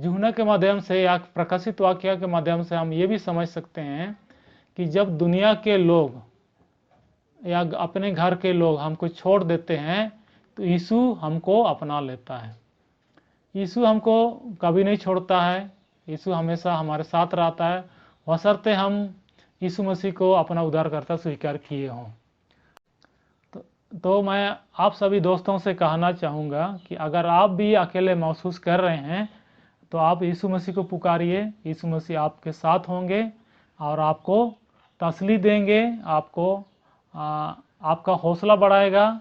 यूहन्ना के माध्यम से या प्रकाशित वाक्य के माध्यम से हम ये भी समझ सकते हैं कि जब दुनिया के लोग या अपने घर के लोग हमको छोड़ देते हैं तो यीशु हमको अपना लेता है। यीशु हमको कभी नहीं छोड़ता है। यीशु हमेशा हमारे साथ रहता है, बशर्ते हम यीशु मसीह को अपना उद्धारकर्ता स्वीकार किए हों। तो मैं आप सभी दोस्तों से कहना चाहूँगा कि अगर आप भी अकेले महसूस कर रहे हैं तो आप यीशु मसीह को पुकारिए। यीशु मसीह आपके साथ होंगे और आपको तसल्ली देंगे, आपका हौसला बढ़ाएगा।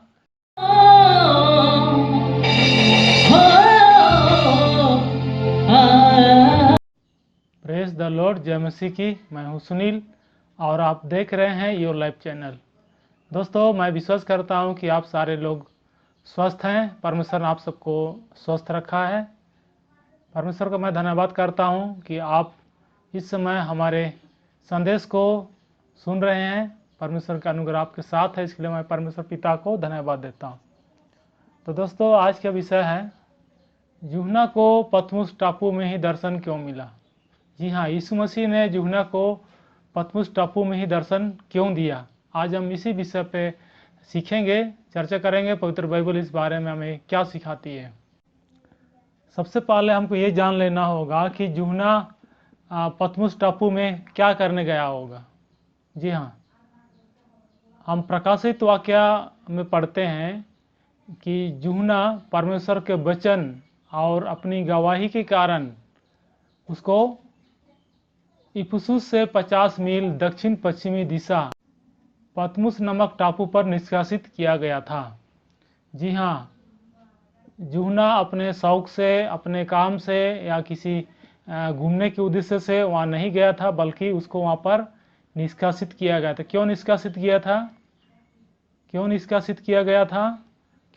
Praise the Lord. जय मसीह की। मैं हूं सुनील और आप देख रहे हैं योर लाइफ चैनल। दोस्तों, मैं विश्वास करता हूं कि आप सारे लोग स्वस्थ हैं। परमेश्वर ने आप सबको स्वस्थ रखा है। परमेश्वर का मैं धन्यवाद करता हूं कि आप इस समय हमारे संदेश को सुन रहे हैं। परमेश्वर का अनुग्रह आपके साथ है, इसके लिए मैं परमेश्वर पिता को धन्यवाद देता हूं। तो दोस्तों, आज का विषय है यूहन्ना को पतमुस टापू में ही दर्शन क्यों मिला। जी हाँ, यीशु मसीह ने यूहन्ना को पतमुस टापू में ही दर्शन क्यों दिया। आज हम इसी विषय पे सीखेंगे, चर्चा करेंगे। पवित्र बाइबल इस बारे में हमें क्या सिखाती है। सबसे पहले हमको ये जान लेना होगा कि यूहन्ना पतमुस टापू में क्या करने गया होगा। जी हाँ, हम प्रकाशित वाक्य में पढ़ते हैं कि यूहन्ना परमेश्वर के वचन और अपनी गवाही के कारण उसको इफुसुस से 50 मील दक्षिण पश्चिमी दिशा पतमुस नमक टापू पर निष्कासित किया गया था। जी हाँ, यूहन्ना अपने शौक से, अपने काम से या किसी घूमने के उद्देश्य से वहाँ नहीं गया था, बल्कि उसको वहाँ पर निष्कासित किया गया था। क्यों निष्कासित किया था? क्यों निष्कासित किया गया था?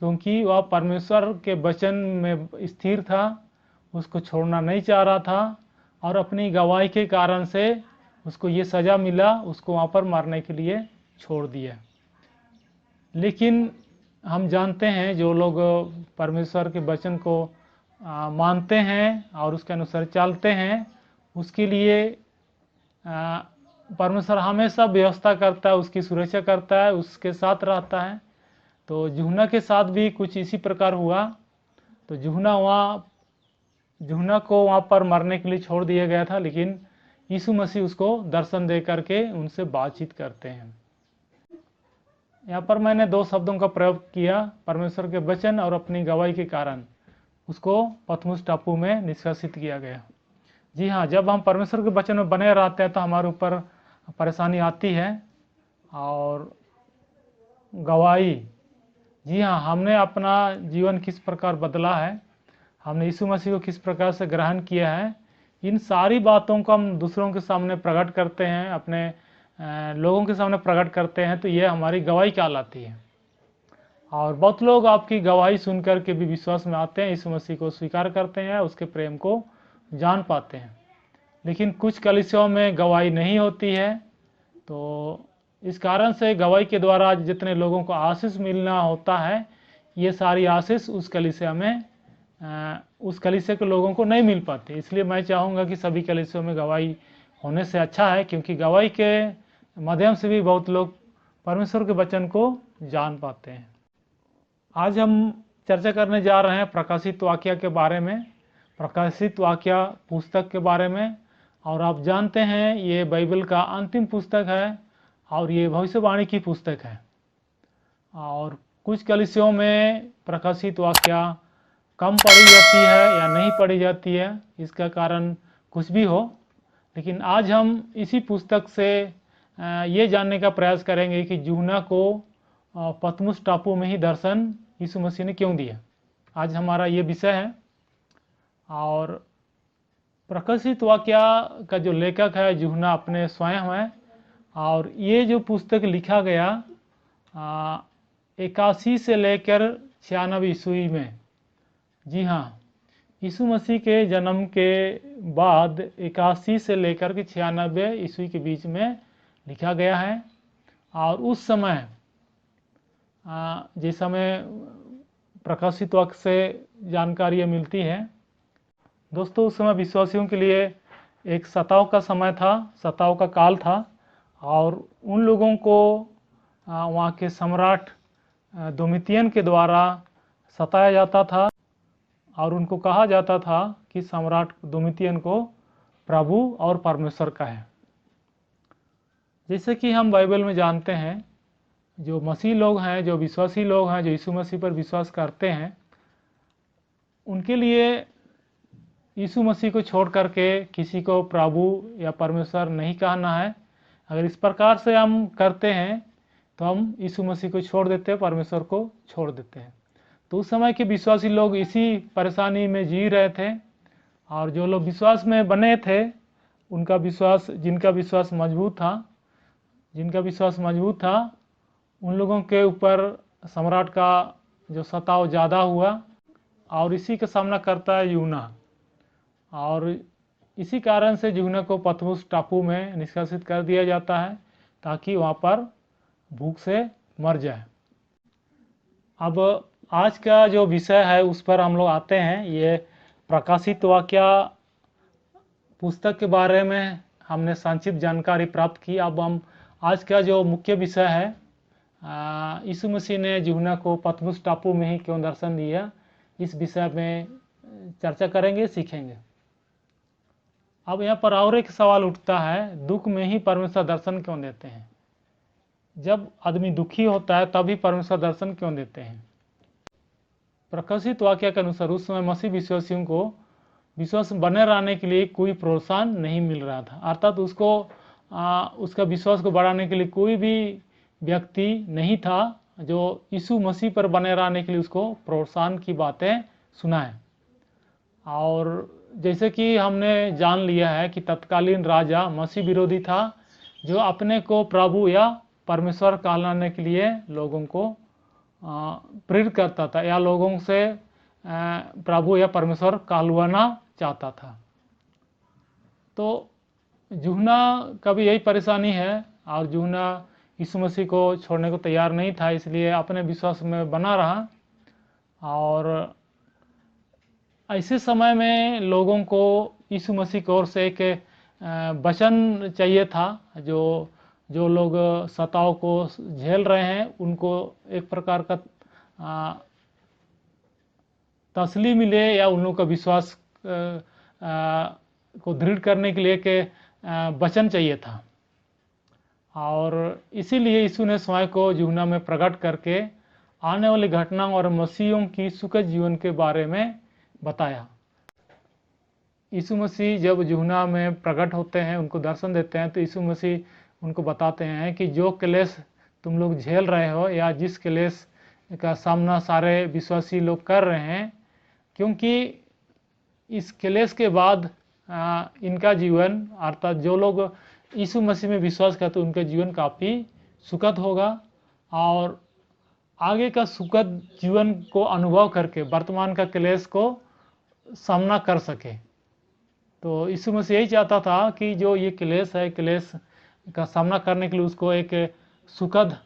क्योंकि वह परमेश्वर के वचन में स्थिर था, उसको छोड़ना नहीं चाह रहा था और अपनी गवाही के कारण से उसको ये सज़ा मिला, उसको वहाँ पर मारने के लिए छोड़ दिया। लेकिन हम जानते हैं जो लोग परमेश्वर के वचन को मानते हैं और उसके अनुसार चलते हैं, उसके लिए परमेश्वर हमेशा व्यवस्था करता है, उसकी सुरक्षा करता है, उसके साथ रहता है। तो यूहन्ना के साथ भी कुछ इसी प्रकार हुआ। तो यूहन्ना को वहाँ पर मरने के लिए छोड़ दिया गया था, लेकिन यीशु मसीह उसको दर्शन दे करके उनसे बातचीत करते हैं। यहाँ पर मैंने दो शब्दों का प्रयोग किया, परमेश्वर के वचन और अपनी गवाही के कारण उसको पतमुस टापू में निष्कासित किया गया। जी हाँ, जब हम परमेश्वर के वचन में बने रहते हैं तो हमारे ऊपर परेशानी आती है। और गवाही, जी हाँ, हमने अपना जीवन किस प्रकार बदला है, हमने यीशु मसीह को किस प्रकार से ग्रहण किया है, इन सारी बातों को हम दूसरों के सामने प्रकट करते हैं, अपने लोगों के सामने प्रकट करते हैं, तो ये हमारी गवाही कहलाती है। और बहुत लोग आपकी गवाही सुनकर के भी विश्वास में आते हैं, यीशु मसीह को स्वीकार करते हैं, उसके प्रेम को जान पाते हैं। लेकिन कुछ कलीसियाओं में गवाही नहीं होती है। तो इस कारण से गवाही के द्वारा जितने लोगों को आशीष मिलना होता है, ये सारी आशीष उस कलीसिया के लोगों को नहीं मिल पाती। इसलिए मैं चाहूँगा कि सभी कलीसियाओं में गवाही होने से अच्छा है, क्योंकि गवाही के माध्यम से भी बहुत लोग परमेश्वर के वचन को जान पाते हैं। आज हम चर्चा करने जा रहे हैं प्रकाशित वाक्य के बारे में, प्रकाशित वाक्य पुस्तक के बारे में। और आप जानते हैं ये बाइबल का अंतिम पुस्तक है और ये भविष्यवाणी की पुस्तक है। और कुछ कलीसियाओं में प्रकाशित वाक्य कम पढ़ी जाती है या नहीं पढ़ी जाती है, इसका कारण कुछ भी हो। लेकिन आज हम इसी पुस्तक से ये जानने का प्रयास करेंगे कि यूहन्ना को पतमुस टापू में ही दर्शन यीशु मसीह ने क्यों दिया। आज हमारा ये विषय है। और प्रकाशित वाक्य का जो लेखक है यूहन्ना अपने स्वयं है। और ये जो पुस्तक लिखा गया 81 से लेकर 96 ईस्वी में। जी हाँ, यीशु मसीह के जन्म के बाद 81 से लेकर के 96 ईस्वी के बीच में लिखा गया है। और उस समय जिस समय प्रकाशित वाक्य से जानकारियाँ मिलती है, दोस्तों उस समय विश्वासियों के लिए एक सताव का समय था, सताव का काल था, और उन लोगों को वहाँ के सम्राट डोमिटियन के द्वारा सताया जाता था और उनको कहा जाता था कि सम्राट डोमिटियन को प्रभु और परमेश्वर का है। जैसे कि हम बाइबल में जानते हैं, जो मसीह लोग हैं, जो विश्वासी लोग हैं, जो यीशु मसीह पर विश्वास करते हैं, उनके लिए यीशु मसीह को छोड़ करके किसी को प्रभु या परमेश्वर नहीं कहना है। अगर इस प्रकार से हम करते हैं तो हम यीशु मसीह को छोड़ देते हैं, परमेश्वर को छोड़ देते हैं। तो उस समय के विश्वासी लोग इसी परेशानी में जी रहे थे, और जो लोग विश्वास में बने थे, उनका विश्वास जिनका विश्वास मजबूत था, उन लोगों के ऊपर सम्राट का जो सताव ज़्यादा हुआ, और इसी का सामना करता है यूहन्ना। और इसी कारण से यूहन्ना को पतमुस टापू में निष्कासित कर दिया जाता है ताकि वहाँ पर भूख से मर जाए। अब आज का जो विषय है उस पर हम लोग आते हैं। ये प्रकाशित वाक्य पुस्तक के बारे में हमने संक्षिप्त जानकारी प्राप्त की। अब हम आज का जो मुख्य विषय है, यीशु मसीह ने यूहन्ना को पतमुस टापू में ही क्यों दर्शन दिया, इस विषय में चर्चा करेंगे, सीखेंगे। अब यहाँ पर और एक सवाल उठता है, दुख में ही परमेश्वर दर्शन क्यों देते हैं? जब आदमी दुखी होता है तभी परमेश्वर दर्शन क्यों देते हैं? प्रकाशित वाक्य के अनुसार उस समय मसीह विश्वासियों को विश्वास बने रहने के लिए कोई प्रोत्साहन नहीं मिल रहा था, अर्थात उसको उसका विश्वास को बढ़ाने के लिए कोई भी व्यक्ति नहीं था जो यीशु मसीह पर बने रहने के लिए उसको प्रोत्साहन की बातें सुनाए। और जैसे कि हमने जान लिया है कि तत्कालीन राजा मसीह विरोधी था, जो अपने को प्रभु या परमेश्वर कहलाने के लिए लोगों को प्रेरित करता था या लोगों से प्रभु या परमेश्वर कहलवाना चाहता था। तो यूहन्ना का भी यही परेशानी है, और यूहन्ना यीशु मसीह को छोड़ने को तैयार नहीं था, इसलिए अपने विश्वास में बना रहा। और ऐसे समय में लोगों को यीशु मसीह की ओर से एक वचन चाहिए था। जो लोग सताव को झेल रहे हैं उनको एक प्रकार का तसल्ली मिले, या उन लोगों का विश्वास को दृढ़ करने के लिए एक वचन चाहिए था। और इसीलिए यीशु ने स्वयं को यूहन्ना में प्रकट करके आने वाली घटनाओं और मसीहों की सुखद जीवन के बारे में बताया। यीशु मसीह जब यूहन्ना में प्रकट होते हैं, उनको दर्शन देते हैं, तो यीशु मसीह उनको बताते हैं कि जो क्लेश तुम लोग झेल रहे हो या जिस क्लेश का सामना सारे विश्वासी लोग कर रहे हैं, क्योंकि इस क्लेश के बाद इनका जीवन, अर्थात जो लोग यीशु मसीह में विश्वास करते हैं, उनका जीवन काफ़ी सुखद होगा, और आगे का सुखद जीवन को अनुभव करके वर्तमान का क्लेश को सामना कर सके। तो यीशु मसीह यही चाहता था कि जो ये क्लेश है, क्लेश का सामना करने के लिए उसको एक सुखद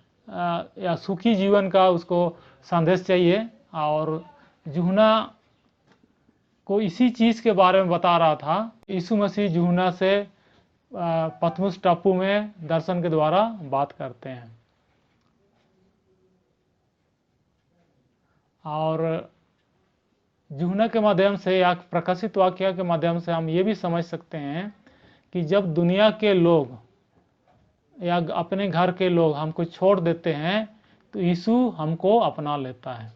या सुखी जीवन का उसको संदेश चाहिए। और यूहन्ना को इसी चीज़ के बारे में बता रहा था। यीशु मसीह यूहन्ना से पतमुस टापू में दर्शन के द्वारा बात करते हैं। और यूहन्ना के माध्यम से या प्रकाशित वाक्य के माध्यम से हम ये भी समझ सकते हैं कि जब दुनिया के लोग या अपने घर के लोग हमको छोड़ देते हैं, तो यीशु हमको अपना लेता है।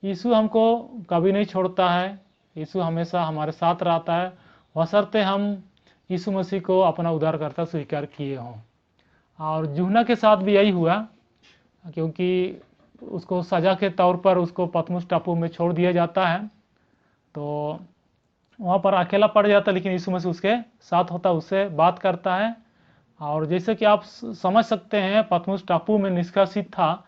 यीशु हमको कभी नहीं छोड़ता है, यीशु हमेशा हमारे साथ रहता है, बशर्ते हम यीशु मसीह को अपना उद्धारकर्ता स्वीकार किए हों। और यूहन्ना के साथ भी यही हुआ, क्योंकि उसको सज़ा के तौर पर उसको पतमुस टापू में छोड़ दिया जाता है, तो वहाँ पर अकेला पड़ जाता है, लेकिन यीशु मसीह उसके साथ होता है, उससे बात करता है। और जैसे कि आप समझ सकते हैं, पतमुस टापू में निष्कासित था,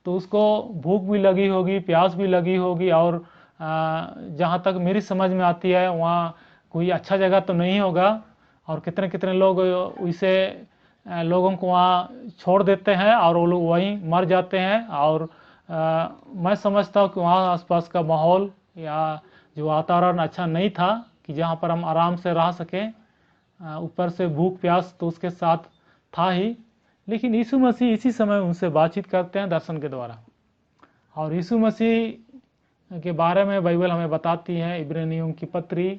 तो उसको भूख भी लगी होगी, प्यास भी लगी होगी, और जहाँ तक मेरी समझ में आती है वहाँ कोई अच्छा जगह तो नहीं होगा, और कितने कितने लोग इसे लोगों को वहाँ छोड़ देते हैं और वो लोग वहीं मर जाते हैं। और मैं समझता हूँ कि वहाँ आसपास का माहौल या जो वातावरण अच्छा नहीं था, कि जहाँ पर हम आराम से रह सकें। ऊपर से भूख प्यास तो उसके साथ था ही, लेकिन यीशु मसीह इसी समय उनसे बातचीत करते हैं दर्शन के द्वारा। और यीशु मसीह के बारे में बाइबल हमें बताती है, इब्रानियों की पत्री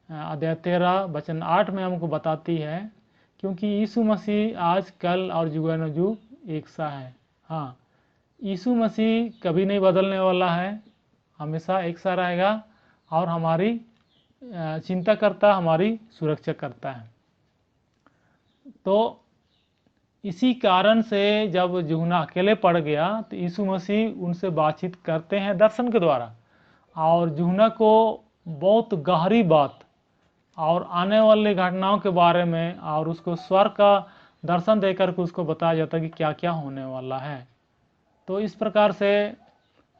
अध्याय 13 वचन 8 में हमको बताती है, क्योंकि यीशु मसीह आज कल और जुगानुजुग एक सा है। हाँ, यीशु मसीह कभी नहीं बदलने वाला है, हमेशा एक सा रहेगा और हमारी चिंता करता, हमारी सुरक्षा करता है। तो इसी कारण से जब यूहन्ना अकेले पड़ गया तो यीशु मसीह उनसे बातचीत करते हैं दर्शन के द्वारा, और यूहन्ना को बहुत गहरी बात और आने वाली घटनाओं के बारे में और उसको स्वर्ग का दर्शन देकर के उसको बताया जाता है कि क्या क्या होने वाला है। तो इस प्रकार से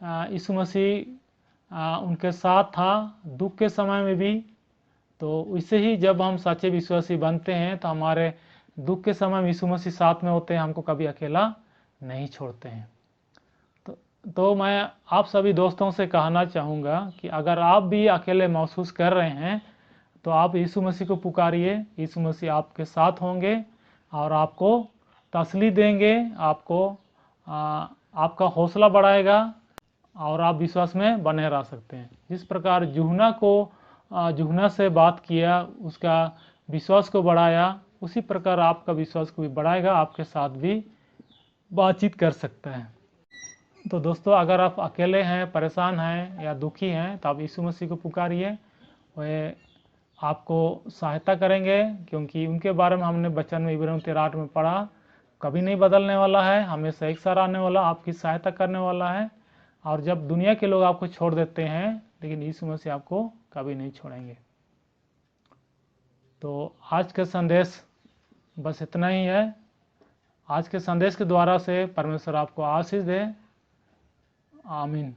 यीशु मसीह उनके साथ था दुख के समय में भी। तो वैसे ही जब हम सच्चे विश्वासी बनते हैं तो हमारे दुख के समय में यीशु मसीह साथ में होते हैं, हमको कभी अकेला नहीं छोड़ते हैं। तो मैं आप सभी दोस्तों से कहना चाहूँगा कि अगर आप भी अकेले महसूस कर रहे हैं तो आप यीशु मसीह को पुकारिए, यीशु मसीह आपके साथ होंगे और आपको तसल्ली देंगे, आपको आपका हौसला बढ़ाएगा और आप विश्वास में बने रह सकते हैं। जिस प्रकार यूहन्ना से बात किया, उसका विश्वास को बढ़ाया, उसी प्रकार आपका विश्वास को भी बढ़ाएगा, आपके साथ भी बातचीत कर सकता है। तो दोस्तों, अगर आप अकेले हैं, परेशान हैं या दुखी हैं तो आप यीशु मसीह को पुकारिए, वे आपको सहायता करेंगे, क्योंकि उनके बारे में हमने वचन में इब्रानियों 13:8 में पढ़ा, कभी नहीं बदलने वाला है, हमेशा एक सा रहने वाला, आपकी सहायता करने वाला है। और जब दुनिया के लोग आपको छोड़ देते हैं, लेकिन यीशु मसीह आपको कभी नहीं छोड़ेंगे। तो आज का संदेश बस इतना ही है। आज के संदेश के द्वारा से परमेश्वर आपको आशीष दे। आमीन।